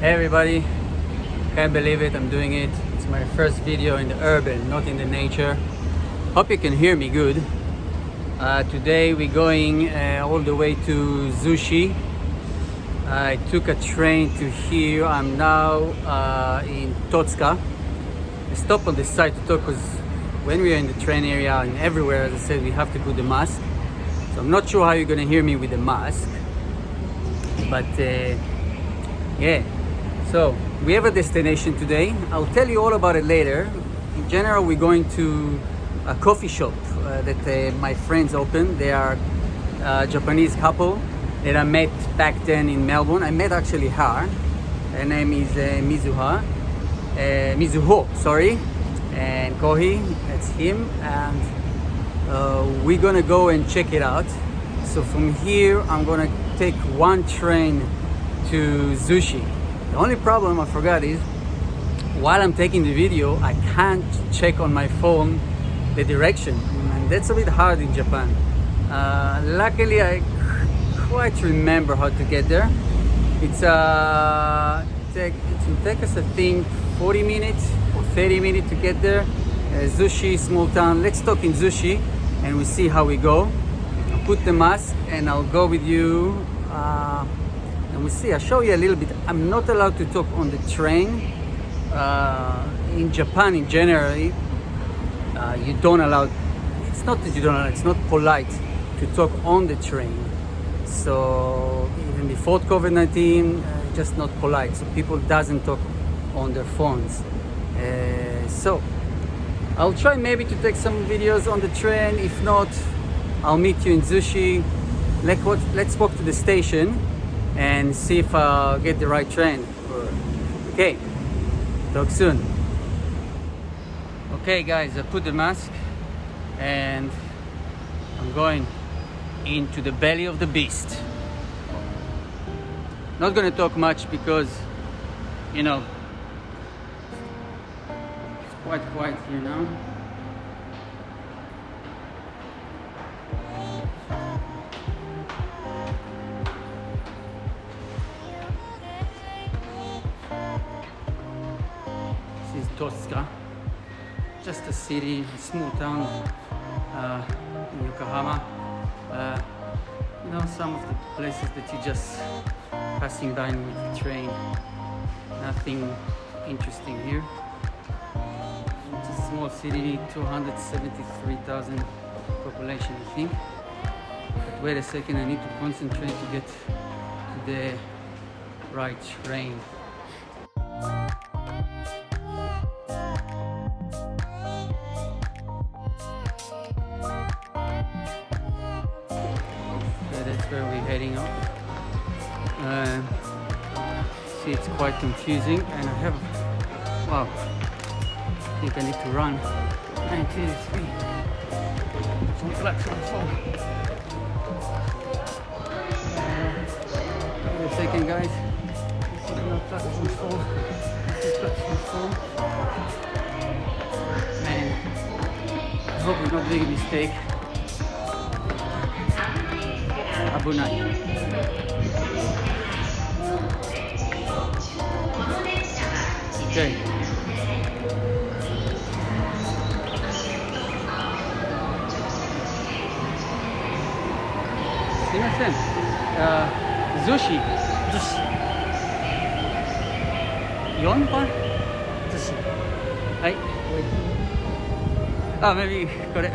Hey everybody, can't believe it, I'm doing it. It's my first video in the urban, not in the nature. Hope you can hear me good. Today we're going all the way to Zushi. I took a train to here. I'm now in Totsuka. I stopped on the side to talk because when we are in the train area and everywhere, as I said, we have to put the mask. So I'm not sure how you're gonna hear me with the mask. But yeah. So we have a destination today. I'll tell you all about it later. In general, we're going to a coffee shop that my friends opened. They are a Japanese couple that I met back then in Melbourne. I met actually her. Her name is Mizuho, sorry, and Kohi, that's him. And we're gonna go and check it out. So from here, I'm gonna take one train to Zushi. The only problem I forgot is, while I'm taking the video, I can't check on my phone the direction, and that's a bit hard in Japan. Luckily, I quite remember how to get there. It will take us, I think, 40 minutes or 30 minutes to get there. Zushi, small town. Let's talk in Zushi, and we see how we go. I'll put the mask, and I'll go with you. And we see, I'll show you a little bit. I'm not allowed to talk on the train. In Japan, in general, you don't allow, it's not that you don't allow, it's not polite to talk on the train. So even before COVID-19, just not polite. So people doesn't talk on their phones. So I'll try maybe to take some videos on the train. If not, I'll meet you in Zushi. Let's walk to the station and see if I'll get the right train. Okay, talk soon. Okay guys, I put the mask and I'm going into the belly of the beast. Not gonna talk much because, you know, it's quite quiet here now. Totsuka, just a city, a small town in Yokohama. You know, some of the places that you just passing by with the train. Nothing interesting here. It's a small city, 273,000 population, I think. But wait a second, I need to concentrate to get to the right train. Where we're heading up. See, it's quite confusing, and I have, wow, I think I need to run. 93 from platform 4. Wait a second, guys. This is not platform 4. This is platform 4. Man, I hope we're not doing a mistake. Abunai. Okay. Sumimasen. Zushi. Zushi. 4番? Zushi. はい。あ、maybe これ。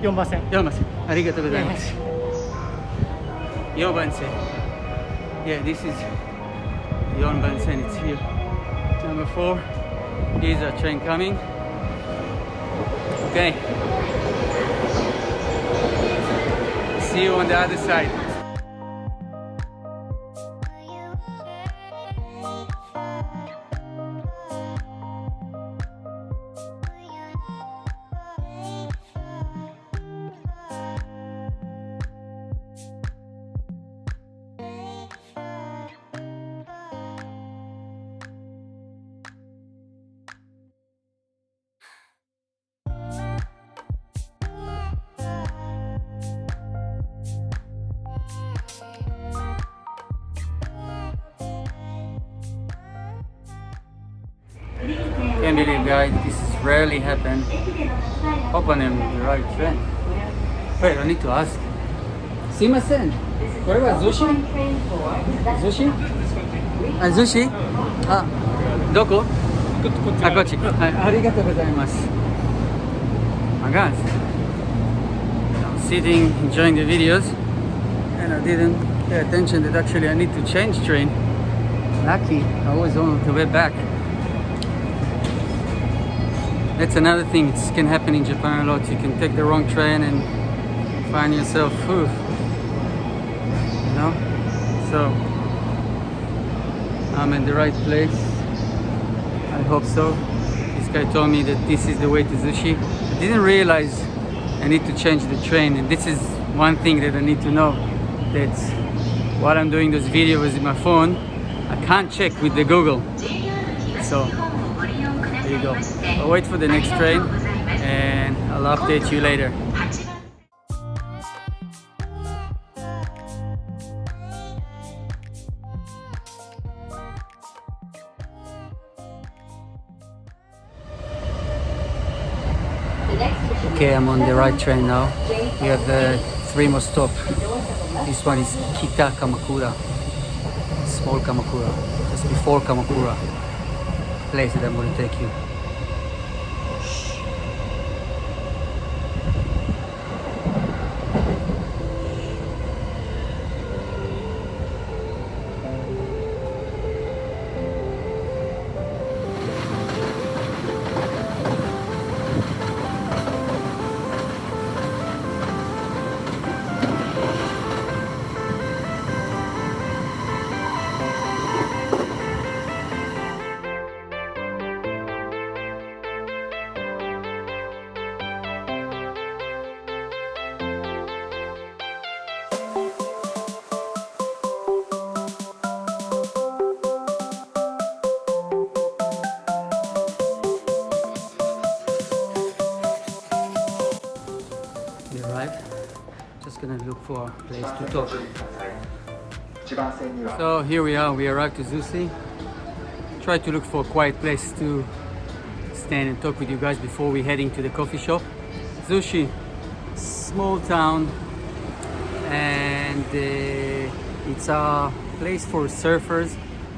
4番線。4番線。ありがとうございます。4番線。Yeah, this is 4番線. It's here. Number 4. Here's our train coming. Okay. See you on the other side. believe, guys, this has rarely happened. Hope I'm in the right train. Wait, I need to ask. Simasen, what about Zushi? Zushi? Zushi? Doko? Kochi. Arigatou gozaimasu. My God. I'm sitting, enjoying the videos, and I didn't pay attention that actually I need to change train. Lucky, I was on the way back. That's another thing, it can happen in Japan a lot. You can take the wrong train and find yourself, you know? So, I'm in the right place. I hope so. This guy told me that this is the way to Zushi. I didn't realize I need to change the train, and this is one thing that I need to know, that while I'm doing those videos with my phone, I can't check with the Google. So, there you go. I'll wait for the next train and I'll update you later. Okay, I'm on the right train now. We have the 3 more stops. This one is Kita Kamakura, small Kamakura, just before Kamakura, place that I'm going to take you. We arrived. Just gonna look for a place to talk. So here we are. We arrived to Zushi. Try to look for a quiet place to stand and talk with you guys before we're heading to the coffee shop. Zushi, small town, and it's a place for surfers.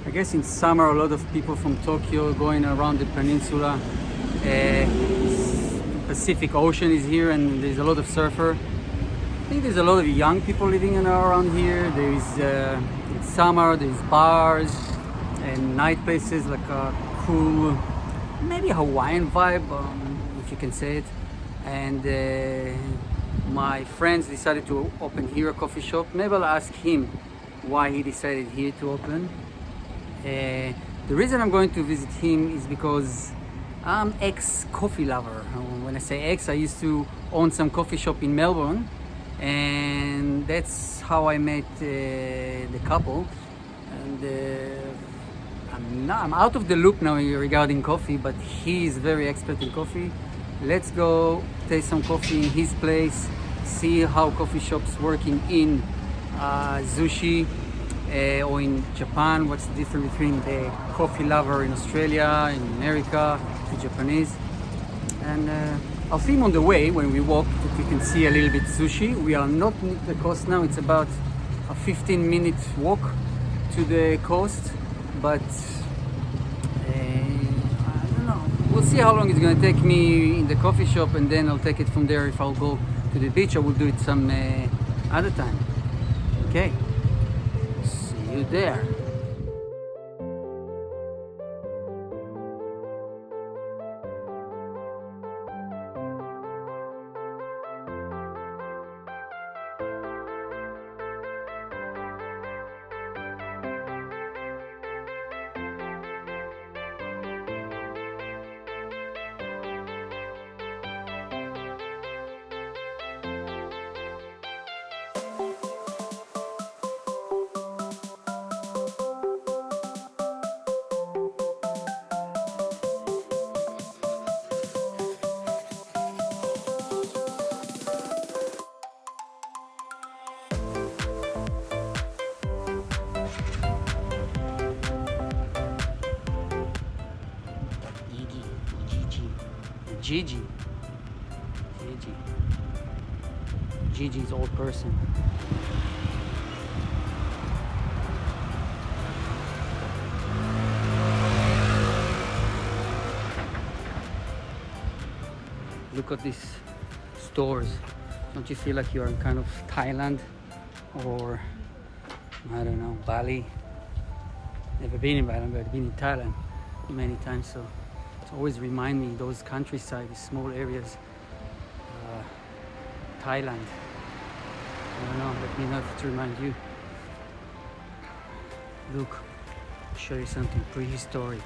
I guess in summer a lot of people from Tokyo going around the peninsula. Pacific Ocean is here, and there's a lot of surfer. I think there's a lot of young people living around here. There's in summer there's bars and night places, like a cool, maybe Hawaiian vibe, if you can say it. And my friends decided to open here a coffee shop. Maybe I'll ask him why he decided here to open. The reason I'm going to visit him is because I'm ex-coffee lover. When I say ex, I used to own some coffee shop in Melbourne, and that's how I met the couple. And I'm out of the loop now regarding coffee, but he is very expert in coffee. Let's go taste some coffee in his place, see how coffee shops working in Zushi or in Japan. What's the difference between the coffee lover in Australia, in America, to Japanese. And I'll film on the way when we walk that you can see a little bit Zushi. We are not near the coast now. It's about a 15-minute walk to the coast, but I don't know. We'll see how long it's going to take me in the coffee shop, and then I'll take it from there. If I'll go to the beach, I will do it some other time. Okay, see you there. Gigi. Gigi's old person. Look at these stores. Don't you feel like you're in kind of Thailand or I don't know, Bali? Never been in Bali, but I've been in Thailand many times, so it always remind me those countryside, these small areas. Thailand. I don't know, let me know if it reminds you. Look, I'll show you something prehistoric.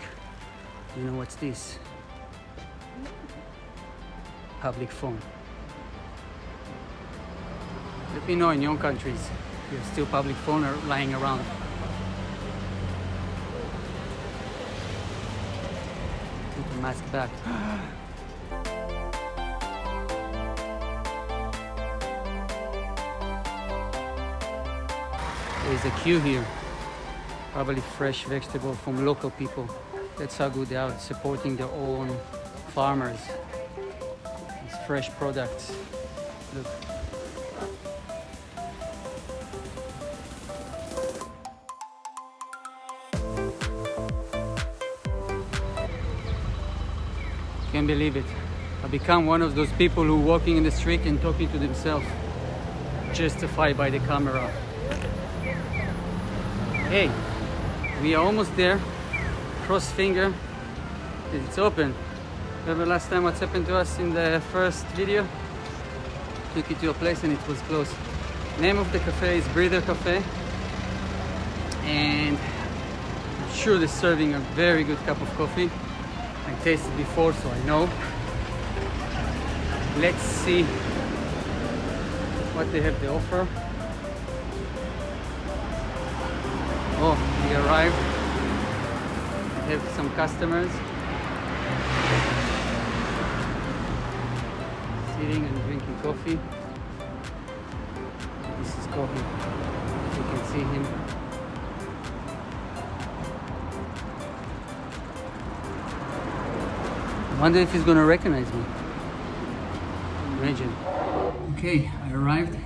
You know what's this? Public phone. Let me know in your countries if you have still public phone or lying around. Put the mask back. There's a queue here. Probably fresh vegetable from local people. That's how good they are, supporting their own farmers. It's fresh products. Look. Can't believe it. I've become one of those people who walking in the street and talking to themselves, justified by the camera. Hey, we are almost there. Cross finger. It's open. Remember last time what's happened to us in the first video? Took you to a place and it was closed. Name of the cafe is Breather Cafe. And I'm sure they're serving a very good cup of coffee. I tasted before, so I know. Let's see what they have to offer. Oh, we arrived. We have some customers sitting and drinking coffee. This is coffee. You can see him. I wonder if he's gonna recognize me. Imagine. Okay, I arrived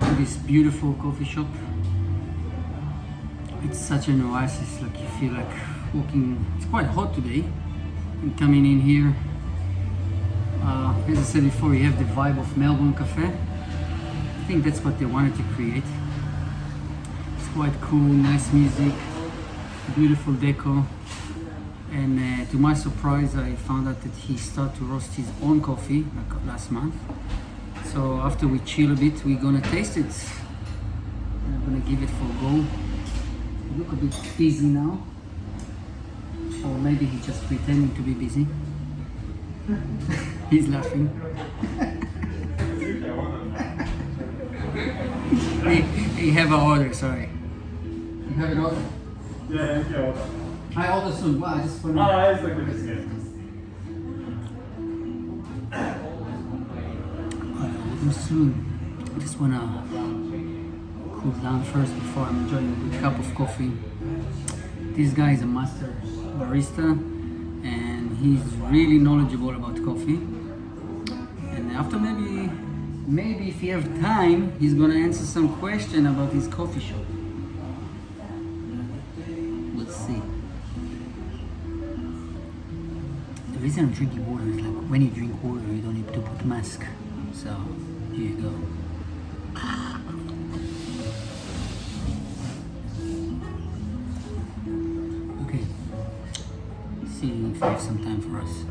at this beautiful coffee shop. It's such an oasis, like you feel like walking. It's quite hot today. And coming in here, as I said before, you have the vibe of Melbourne Cafe. I think that's what they wanted to create. It's quite cool, nice music, beautiful deco. And to my surprise, I found out that he started to roast his own coffee like last month. So after we chill a bit, we're gonna taste it. I'm gonna give it for a go. You look a bit busy now. Or maybe he's just pretending to be busy. He's laughing. You have an order, sorry. You have an order? Yeah, you order. I order soon. Wow, I just want It's like this. I order soon. I just wanna cool down first before I'm enjoying a good cup of coffee. This guy is a master barista and he's really knowledgeable about coffee. And after maybe if he have time, he's gonna answer some question about his coffee shop. Let's see. The reason I'm drinking water is like when you drink water, you don't need to put mask. So here you go. Okay. See if I have some time for us.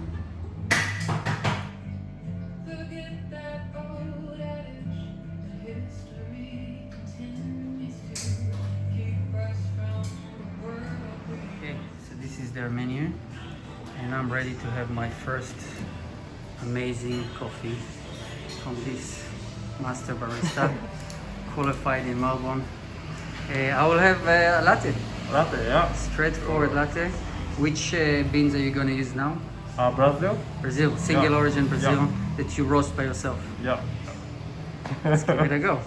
Okay, so this is their menu. And I'm ready to have my first amazing coffee from this master barista, qualified in Melbourne. I will have a latte. Latte, yeah. Straightforward latte. Which beans are you going to use now? Brazil? Brazil, single Yeah. origin Brazil, Yeah. that you roast by yourself. Yeah. Let's give it a go.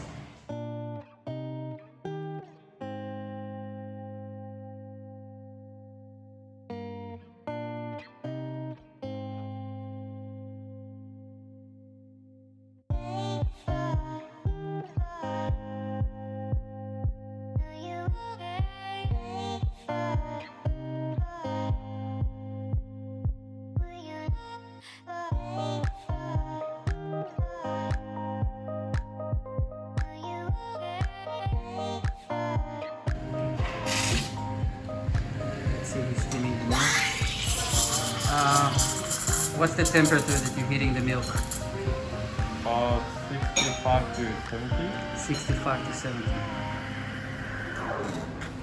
What's the temperature that you're heating the milk? 65 to 70. 65 to 70.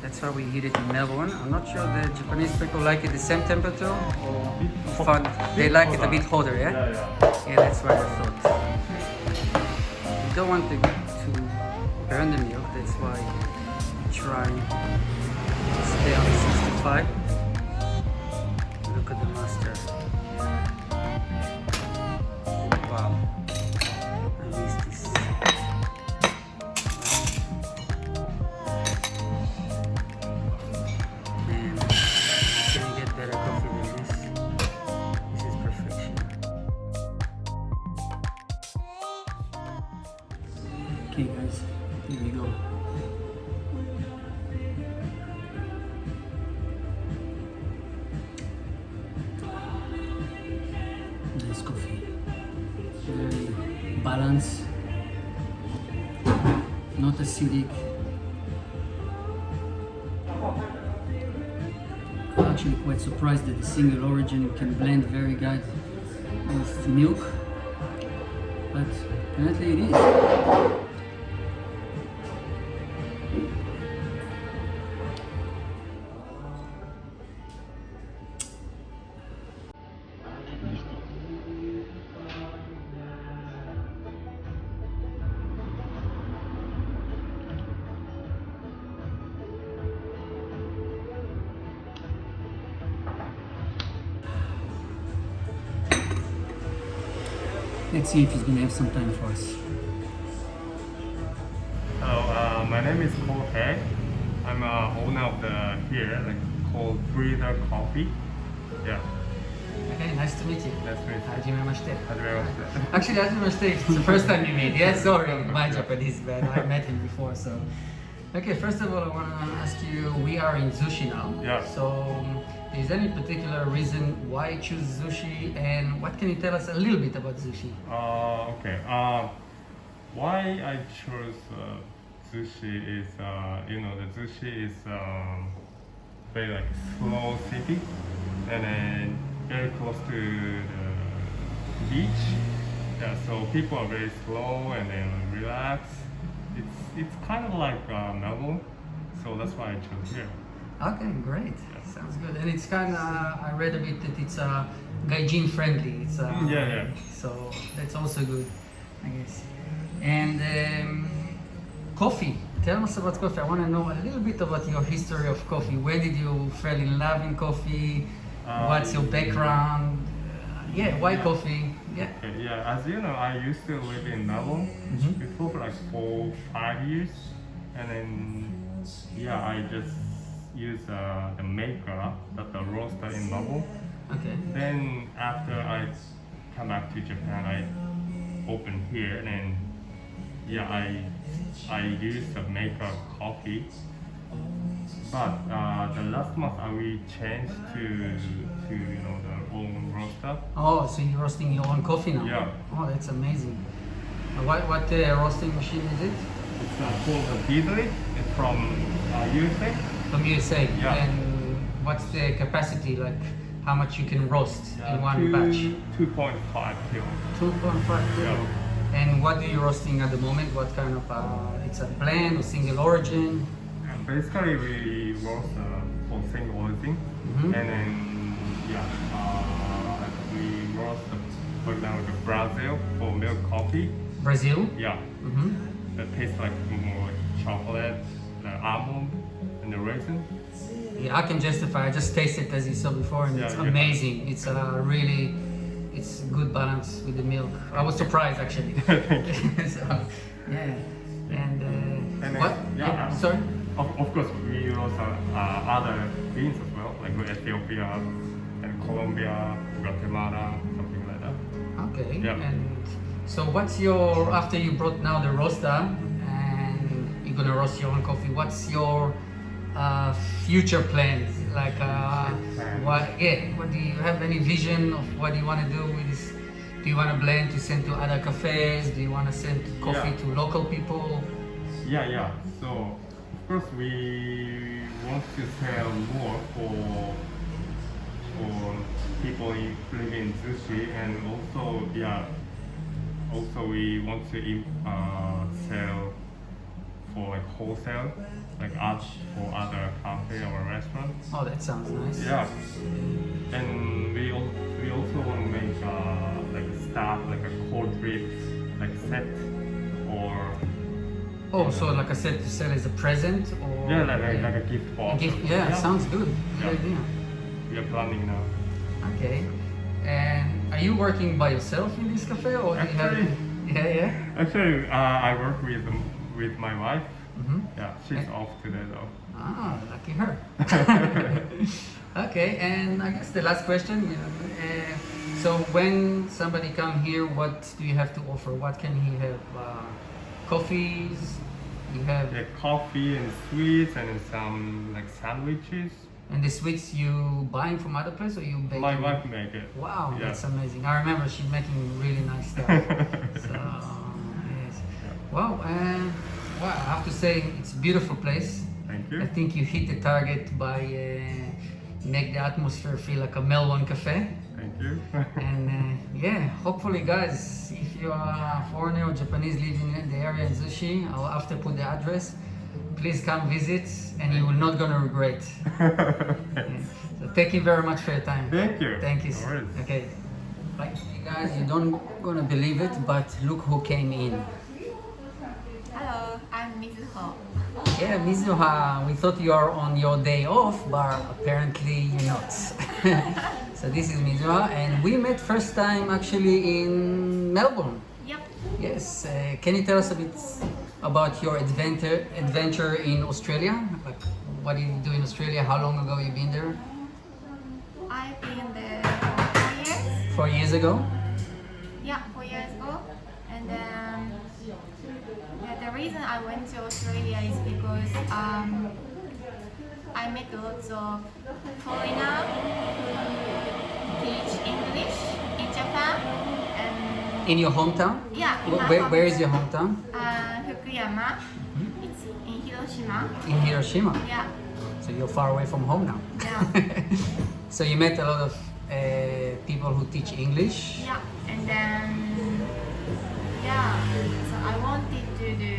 That's how we heat it in Melbourne. I'm not sure the Japanese people like it the same temperature or fun. They like it a bit hotter, yeah? Yeah, that's what I thought. You don't want to burn the milk, that's why try to stay on 65. Look at the master. Wow. I miss this. Man, can you get better coffee than this? This is perfection. Okay guys, here we go. Nice coffee. Very balanced, not acidic. I'm actually quite surprised that the single origin can blend very good with milk, but apparently it is. Let's see if he's gonna have some time for us. Hello, my name is Latte. I'm owner of the here, called Breather Coffee. Yeah. Okay, nice to meet you. Nice to meet you. Hajimemashite. Hajimemashite. Actually, hajimemashite. It's the first time you meet. Yeah, sorry, my Japanese bad. I met him before, so. Okay, first of all, I want to ask you. We are in Zushi now. Yeah. So, is there any particular reason why you choose Zushi, and what can you tell us a little bit about Zushi? Okay. Why I chose Zushi is, the Zushi is very slow city, and then very close to the beach. Yeah, so people are very slow and then relax. It's kind of like Melbourne, so that's why I chose here. Okay, great. Sounds good. And it's kind of, I read a bit that it's gaijin friendly. It's yeah. So that's also good, I guess. And coffee. Tell us about coffee. I want to know a little bit about your history of coffee. When did you fall in love in coffee? What's your background? Why coffee? Yeah. Okay, yeah, as you know, I used to live in Melbourne before for 4-5 years, and then I just use the maker, the roaster in Melbourne. Okay. Then after I come back to Japan, I opened here, and then I use the maker coffee. But the last month we changed to the own roaster. Oh, so you're roasting your own coffee now? Yeah. Oh, that's amazing. What roasting machine is it? It's called a Beasley. It's from USA. From USA. Yeah. And what's the capacity? Like how much you can roast in one batch? 2.5 kilo. 2.5 kilo. Yeah. And what are you roasting at the moment? What kind of? It's a blend or single origin? Basically, we roast for single origin, and then we roast, for example, the Brazil for milk coffee. Brazil. Yeah. That tastes like more like chocolate, the almond, and the raisin. Yeah, I can justify. I just tasted as you saw before, and it's amazing. It's really, it's good balance with the milk. I was surprised actually. So, yeah. And what? Yeah. Sorry. Of course, we roast other beans as well, like Ethiopia and Colombia, Guatemala, something like that. Okay. Yeah. And so, what's your after you brought now the roaster and you're gonna roast your own coffee? What's your future plans? Like, what do you have any vision of what you want to do with this? Do you want to blend to send to other cafes? Do you want to send coffee to local people? Yeah. So, of course, we want to sell more for for people living in Zushi, and also also we want to sell for like wholesale, like us for other cafe or restaurants. Oh, that sounds nice. Yeah, and we also want to make like stuff like a cold drinks like set or Oh, so like I said, to sell as a present or yeah like a gift box. Yeah, sounds good. Yeah. Good idea. We are planning now. Okay. And are you working by yourself in this cafe or do you have? Actually- Yeah. Actually, I work with my wife. Mm-hmm. Yeah, she's off today though. Ah, lucky her. Okay, and I guess the last question. So when somebody come here, what do you have to offer? What can he have? Coffees. You have. Yeah, coffee and sweets and some like sandwiches. And the sweets you buying from other place or you bake? My wife make it. Wow, Yeah. that's amazing. I remember she's making really nice stuff. So yes. Wow, well, I have to say it's a beautiful place. Thank I you. think you hit the target by make the atmosphere feel like a Melbourne cafe. Thank you. And yeah, hopefully guys, if you are a foreigner or Japanese living in the area in Zushi, I'll after put the address. Please come visit and you will not gonna regret. Yeah. So thank you very much for your time. Thank you. Thank you. No worries. Okay. Bye. Hey guys, you don't gonna believe it, but look who came in. Hello, I'm Mizuho. Yeah, Mizuha, we thought you are on your day off, but apparently you're not. So this is Mizuha, and we met first time actually in Melbourne. Yep. Yes, can you tell us a bit about your adventure in Australia? Like, what did you do in Australia? How long ago you been there? I've been there for 4 years. 4 years ago? Yeah, 4 years ago. And then the reason I went to Australia is because I met lots of foreigners who teach English in Japan. And In your hometown? yeah, in my Where is hometown. your hometown? Fukuyama. It's in Hiroshima. In Hiroshima. Yeah. So you're far away from home now. Yeah. So you met a lot of people who teach English. Yeah, and then so I wanted to do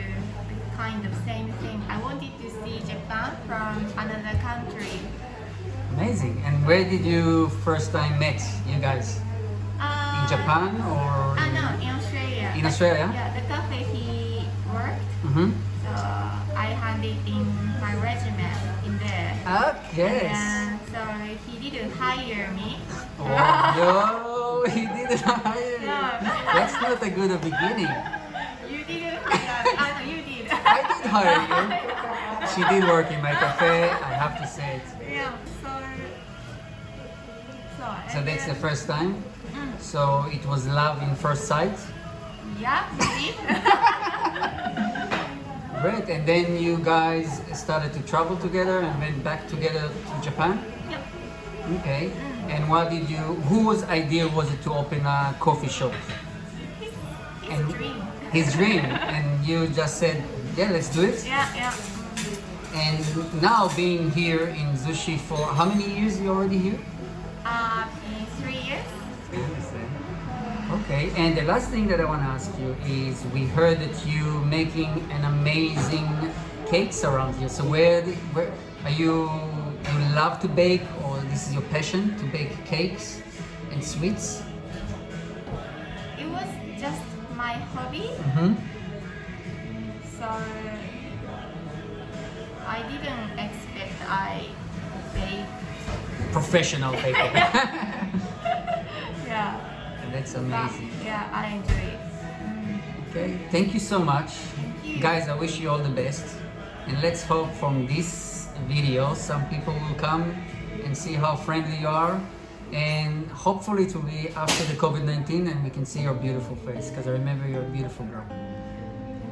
kind of same thing. I wanted to see Japan from another country. Amazing. And where did you first time met you guys? In Japan or? No, in Australia. In Australia? Yeah, the cafe he worked. Mm-hmm. So I handed in my resume in there. Okay. And so he didn't hire me. Oh, no, he didn't hire you. No. That's not a good beginning. You didn't hire. No, you did. I did hire you. She did work in my cafe, I have to say it. Yeah. So and that's the then- first time. So it was love in first sight. Yeah, maybe. Great. And then you guys started to travel together and went back together to Japan. Yep. Okay. And what did you? Whose idea was it to open a coffee shop? It's And- a dream. His dream, and you just said, "Yeah, let's do it." Yeah. And now being here in Zushi for how many years you already here? In 3 years. Okay, and the last thing that I want to ask you is we heard that you making an amazing cakes around here. So where are you love to bake, or this is your passion to bake cakes and sweets? It was just my hobby, Mm-hmm. so I didn't expect I bake. Professional baker. Yeah. That's But amazing. yeah, I enjoy it. Okay, thank you so much. you. Guys, I wish you all the best. And let's hope from this video some people will come and see how friendly you are. And hopefully it will be after the COVID-19 and we can see your beautiful face, because I remember you're a beautiful girl.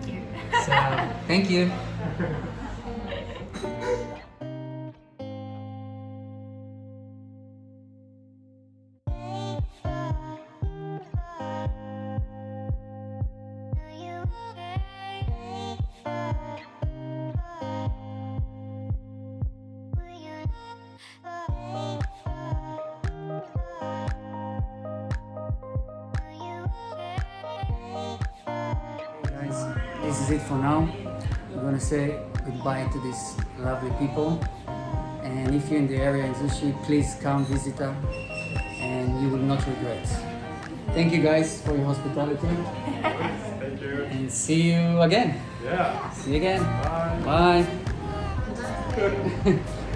Thank you. So, thank you. this is it for now. I'm gonna say goodbye to these lovely people. And if you're in the area in Zushi, please come visit her and you will not regret. Thank you guys for your hospitality. Thank you. And see you again. Yeah. See you again. Bye. Bye.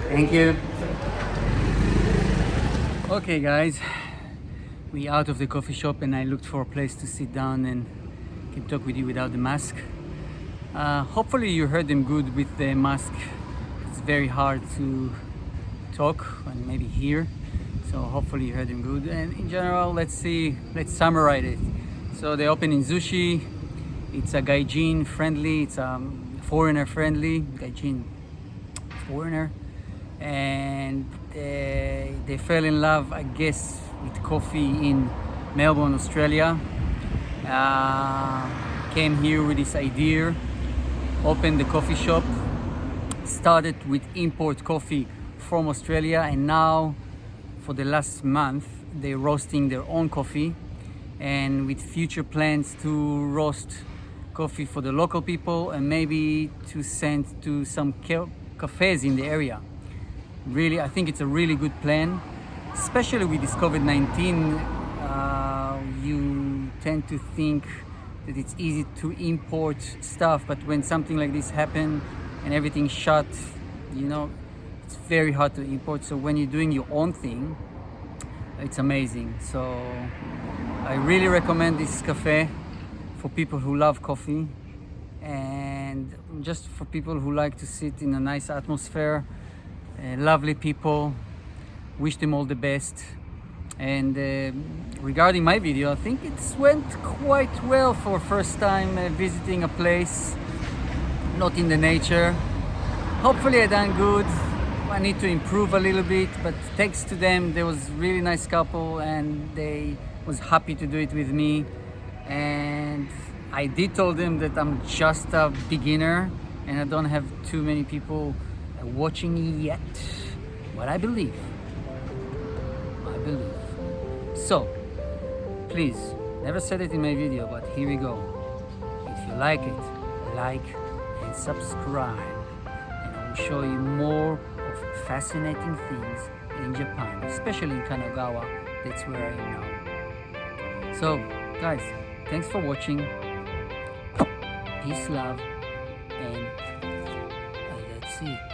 Thank you. Okay guys, we out of the coffee shop and I looked for a place to sit down and can talk with you without the mask. Hopefully you heard them good with the mask. It's very hard to talk and maybe hear. So hopefully you heard them good. And in general, let's summarize it. So they open in Zushi. It's a gaijin friendly, it's a foreigner friendly, gaijin foreigner. And they fell in love, I guess, with coffee in Melbourne, Australia. Came here with this idea, opened the coffee shop, started with import coffee from Australia, and now for the last month they're roasting their own coffee, and with future plans to roast coffee for the local people and maybe to send to some cafes in the area. Really, I think it's a really good plan, especially with this COVID-19. You tend to think that it's easy to import stuff, but when something like this happens and everything's shut, it's very hard to import. So when you're doing your own thing, it's amazing. So I really recommend this cafe for people who love coffee and just for people who like to sit in a nice atmosphere. Lovely people, wish them all the best. And regarding my video, I think it went quite well for first time visiting a place not in the nature. Hopefully I done good. I need to improve a little bit, but thanks to them, there was really nice couple and they was happy to do it with me. And I did told them that I'm just a beginner and I don't have too many people watching me yet, but I believe. So please, never said it in my video, but here we go. If you like it, like and subscribe, and I will show you more of fascinating things in Japan, especially in Kanagawa. That's where I am now. So guys, thanks for watching. Peace, love, and that's it.